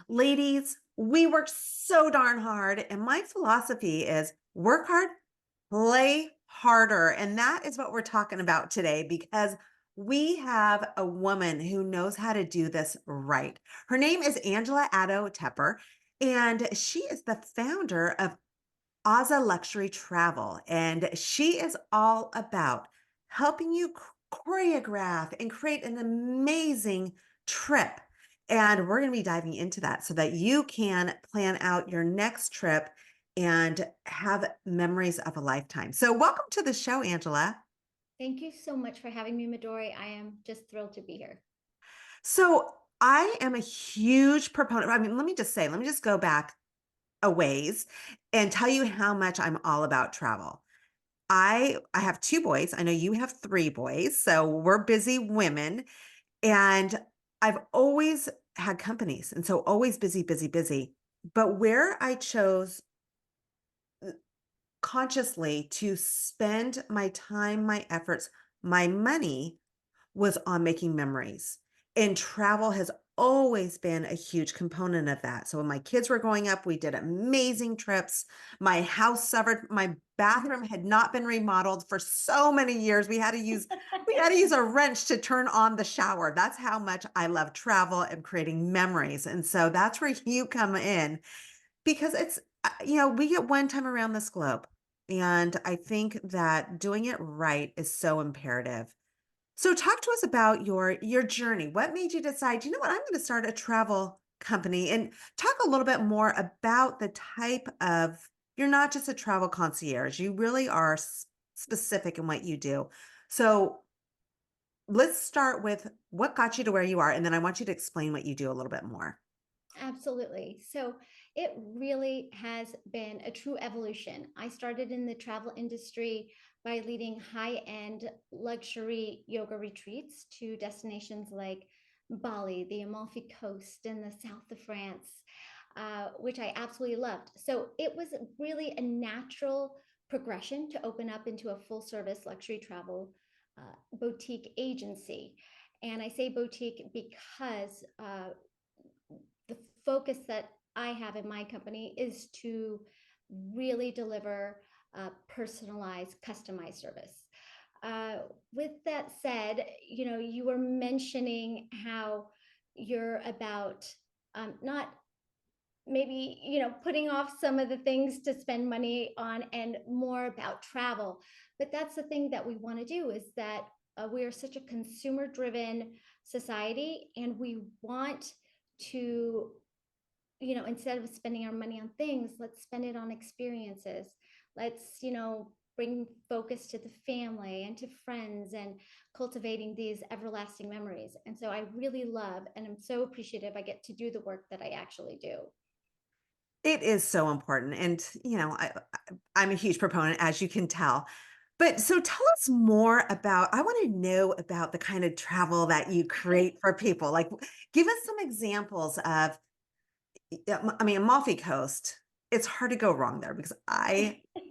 Ladies, we work so darn hard, and my philosophy is work hard, play harder. And that is what we're talking about today because we have a woman who knows how to do this right. Her name is Angela Adto Tepper, and she is the founder of AZA Luxury Travel. And she is all about helping you choreograph and create an amazing trip. And we're going to be diving into that so that you can plan out your next trip and have memories of a lifetime. So, welcome to the show, Angela. Thank you so much for having me, Midori. I am just thrilled to be here. So, I am a huge proponent. I mean, let me just go back a ways and tell you how much I'm all about travel. I have 2 boys. I know you have 3 boys, so we're busy women, and I've always had companies, and so always busy, busy, busy. But where I chose consciously to spend my time, my efforts, my money was on making memories. And travel has always been a huge component of that. So when my kids were growing up, we did amazing trips. My house suffered, my bathroom had not been remodeled for so many years. We had to use a wrench to turn on the shower. That's how much I love travel and creating memories. And so that's where you come in because we get one time around this globe. And I think that doing it right is so imperative. So talk to us about your journey. What made you decide, you know what, I'm going to start a travel company and talk a little bit more about the type of you're not just a travel concierge. You really are specific in what you do. So let's start with what got you to where you are and then I want you to explain what you do a little bit more. Absolutely. So it really has been a true evolution. I started in the travel industry by leading high-end luxury yoga retreats to destinations like Bali, the Amalfi Coast, and the south of France, which I absolutely loved. So it was really a natural progression to open up into a full-service luxury travel boutique agency. And I say boutique because the focus that I have in my company is to really deliver personalized, customized service. Uh, with that said, you were mentioning how you're about not maybe putting off some of the things to spend money on and more about travel, but that's the thing that we want to do is that we are such a consumer driven society, and we want to, instead of spending our money on things, let's spend it on experiences. Let's, bring focus to the family and to friends and cultivating these everlasting memories. And so I really love and I'm so appreciative I get to do the work that I actually do. It is so important. And, I'm a huge proponent, as you can tell. But so tell us more about, I want to know about the kind of travel that you create for people. Like, give us some examples of, I mean, Amalfi Coast, it's hard to go wrong there because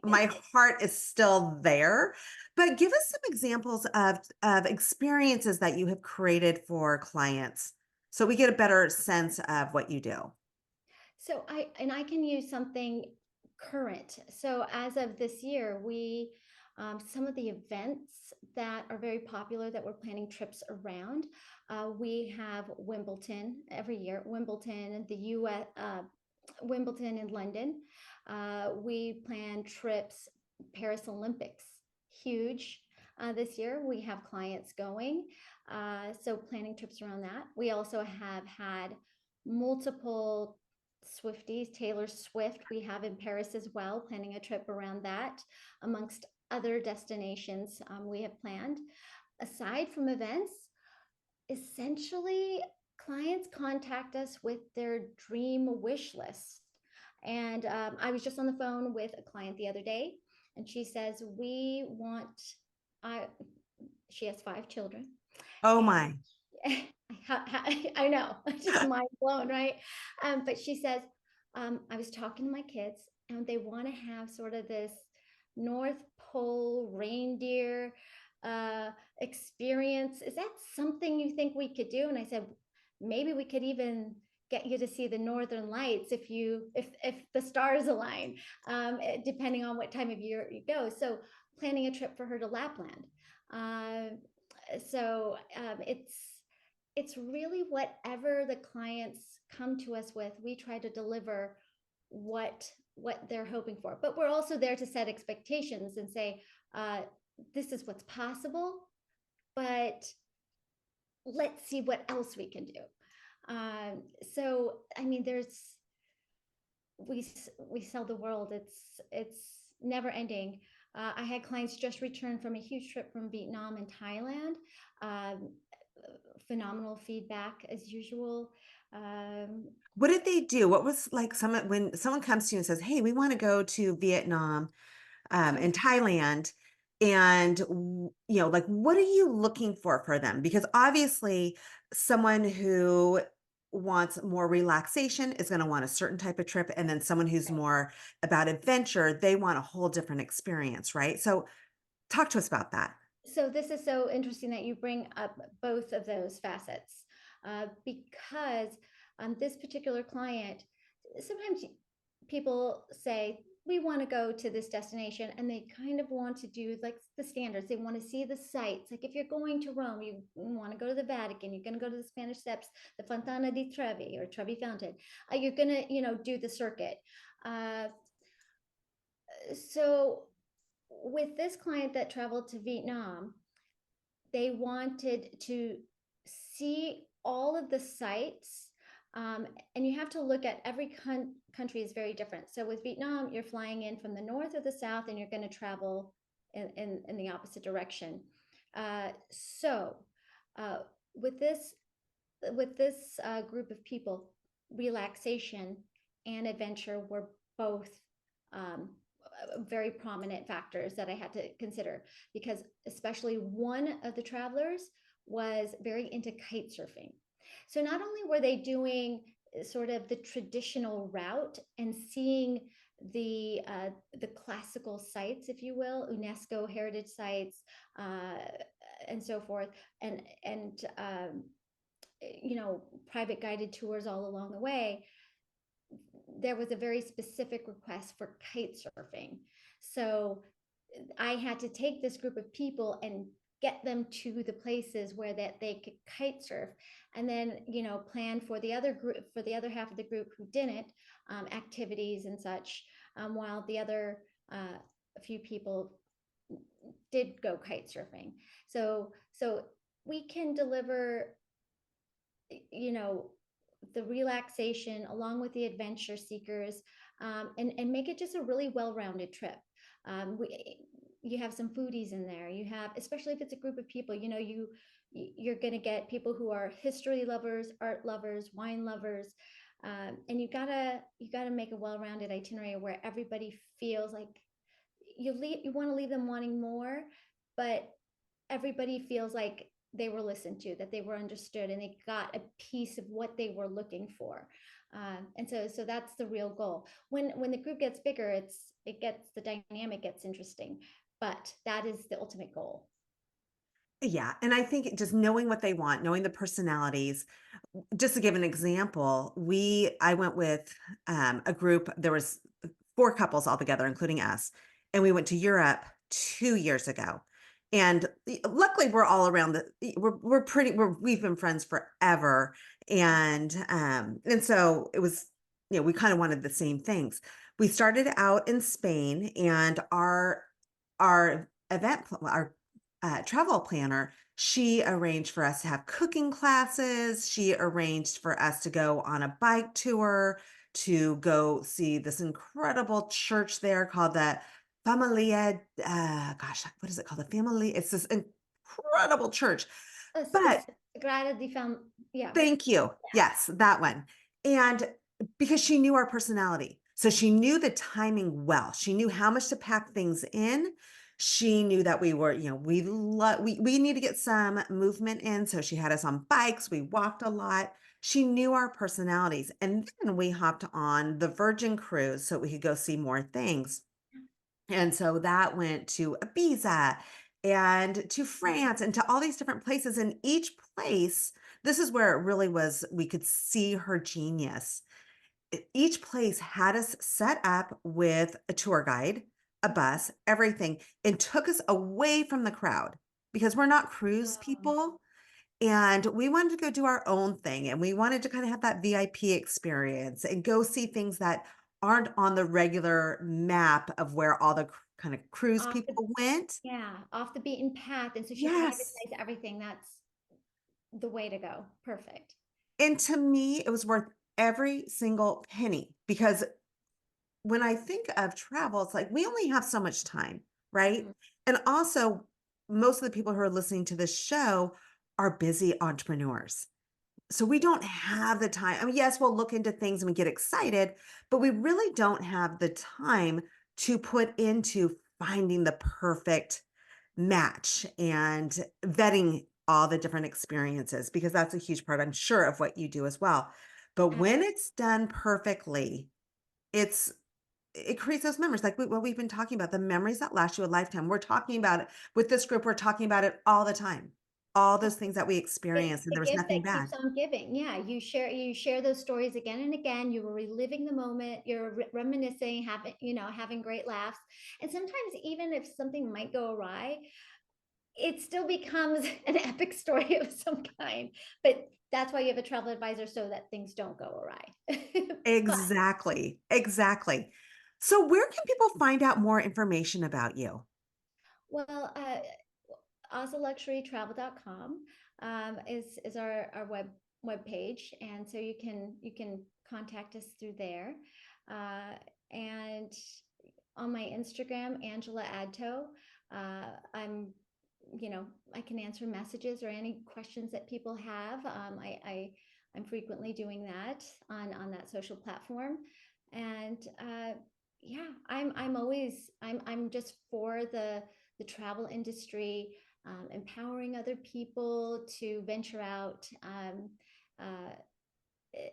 my heart is still there. But give us some examples of experiences that you have created for clients so we get a better sense of what you do. So I can use something current. So as of this year, we some of the events that are very popular that we're planning trips around. We have Wimbledon every year, Wimbledon, the U.S. Wimbledon in London. We plan trips, Paris Olympics, huge. This year, we have clients going. So planning trips around that. We also have had multiple Swifties, Taylor Swift, we have in Paris as well, planning a trip around that, amongst other destinations we have planned. Aside from events, essentially, clients contact us with their dream wish list. And I was just on the phone with a client the other day, and she says, we want, I, she has 5 children. Oh And my. I know, just mind blown, right? But she says, I was talking to my kids, and they want to have sort of this North Pole reindeer experience. Is that something you think we could do? And I said, maybe we could even get you to see the northern lights if the stars align, depending on what time of year you go. So planning a trip for her to Lapland. Uh, it's really whatever the clients come to us with, we try to deliver what they're hoping for. But we're also there to set expectations and say, uh, this is what's possible, but let's see what else we can do. So I mean, we sell the world. It's never ending. I had clients just return from a huge trip from Vietnam and Thailand. Um, Phenomenal feedback as usual. Um, What did they do? What was like someone when someone comes to you and says, "Hey, we want to go to Vietnam oh, and Thailand," and like, what are you looking for them? Because obviously, someone who wants more relaxation is going to want a certain type of trip, and then someone who's right. more about adventure, they want a whole different experience, right? So, talk to us about that. So this is so interesting that you bring up both of those facets, because this particular client, sometimes people say we want to go to this destination and they kind of want to do like the standards. They want to see the sights. Like if you're going to Rome, you want to go to the Vatican, you're going to go to the Spanish Steps, the Fontana di Trevi or Trevi Fountain. You're going to, do the circuit. Uh, so with this client that traveled to Vietnam, they wanted to see all of the sites. And you have to look at every country is very different. So with Vietnam, you're flying in from the north or the south, and you're going to travel in the opposite direction. So uh, with this group of people, relaxation and adventure were both um, very prominent factors that I had to consider, because especially one of the travelers was very into kite surfing. So not only were they doing sort of the traditional route and seeing the classical sites, if you will, UNESCO heritage sites, uh, and so forth, and private guided tours all along the way, there was a very specific request for kite surfing. So I had to take this group of people and get them to the places where that they could kite surf, and then plan for the other group, for the other half of the group who didn't, activities and such, while the other a few people did go kite surfing. So we can deliver, you know, the relaxation along with the adventure seekers, and make it just a really well-rounded trip. You have some foodies in there. You have, especially if it's a group of people, you're going to get people who are history lovers, art lovers, wine lovers, and you gotta make a well-rounded itinerary where everybody feels like you want to leave them wanting more, but everybody feels like they were listened to, that they were understood, and they got a piece of what they were looking for. And so that's the real goal. When the group gets bigger, the dynamic gets interesting, but that is the ultimate goal. Yeah, and I think just knowing what they want, knowing the personalities. Just to give an example, I went with a group. There was four couples altogether, including us, and we went to Europe 2 years ago. And luckily, we're all around we've been friends forever, and so it was, we kind of wanted the same things. We started out in Spain, and our travel planner, she arranged for us to have cooking classes. She arranged for us to go on a bike tour, to go see this incredible church there called the Familia. Gosh, what is it called? The Family. It's this incredible church. But Sagrada di yeah. thank you. Yes, that one. And because she knew our personality. So she knew the timing well. She knew how much to pack things in. She knew that we were, we need to get some movement in. So she had us on bikes. We walked a lot. She knew our personalities. And then we hopped on the Virgin cruise so we could go see more things. And so that went to Ibiza and to France and to all these different places. And each place, This is where it really was, we could see her genius. Each place had us set up with a tour guide, a bus, everything, and took us away from the crowd because we're not cruise Oh, people. And we wanted to go do our own thing. And we wanted to kind of have that VIP experience and go see things that aren't on the regular map of where all the kind of cruise off the people went. yeah, off the beaten path, and so she Yes. privatized everything. That's the way to go. Perfect. And to me, it was worth every single penny because when I think of travel, it's like we only have so much time, right? Mhm. And also, most of the people who are listening to this show are busy entrepreneurs. So we don't have the time. I mean, yes, we'll look into things and we get excited, but we really don't have the time to put into finding the perfect match and vetting all the different experiences because that's a huge part, I'm sure, of what you do as well. But when it's done perfectly, it's it creates those memories like what we've been talking about, the memories that last you a lifetime. We're talking about it with this group, we're talking about it all the time. All those things that we It's experienced and the there was gift nothing that keeps bad. on giving. Yeah, you share those stories again and again. You were reliving the moment. You're reminiscing, having great laughs. And sometimes even if something might go awry, it still becomes an epic story of some kind. But that's why you have a travel advisor so that things don't go awry. But Exactly, exactly. So where can people find out more information about you? well, AZALuxuryTravel.com is our web page, and so you can contact us through there. And on my Instagram, Angela Adto, I'm I can answer messages or any questions that people have. I'm frequently doing that on that social platform, and yeah, I'm just for the travel industry, empowering other people to venture out, uh,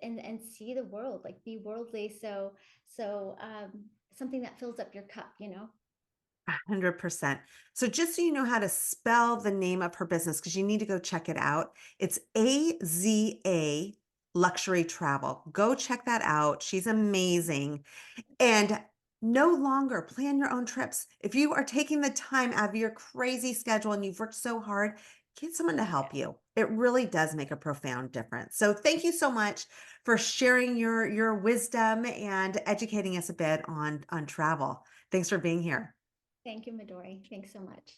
and see the world, like be worldly. So something that fills up your cup. 100%. So just so you know how to spell the name of her business, because you need to go check it out. It's AZA Luxury Travel. Go check that out. She's amazing. And no longer plan your own trips. If you are taking the time out of your crazy schedule and you've worked so hard, get someone to help you. It really does make a profound difference. So thank you so much for sharing your wisdom and educating us a bit on travel. Thanks for being here. Thank you, Midori. Thanks so much.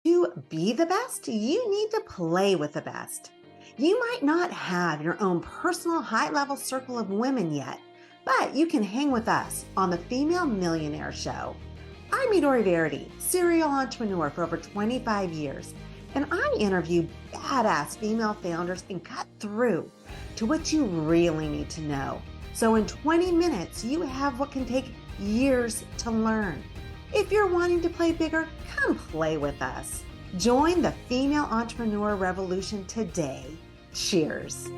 To be the best, you need to play with the best. You might not have your own personal high level circle of women yet, but you can hang with us on the Female Millionaire Show. I'm Midori Verity, serial entrepreneur for over 25 years, and I interview badass female founders and cut through to what you really need to know. So in 20 minutes, you have what can take years to learn. If you're wanting to play bigger, come play with us. Join the female entrepreneur revolution today. Cheers.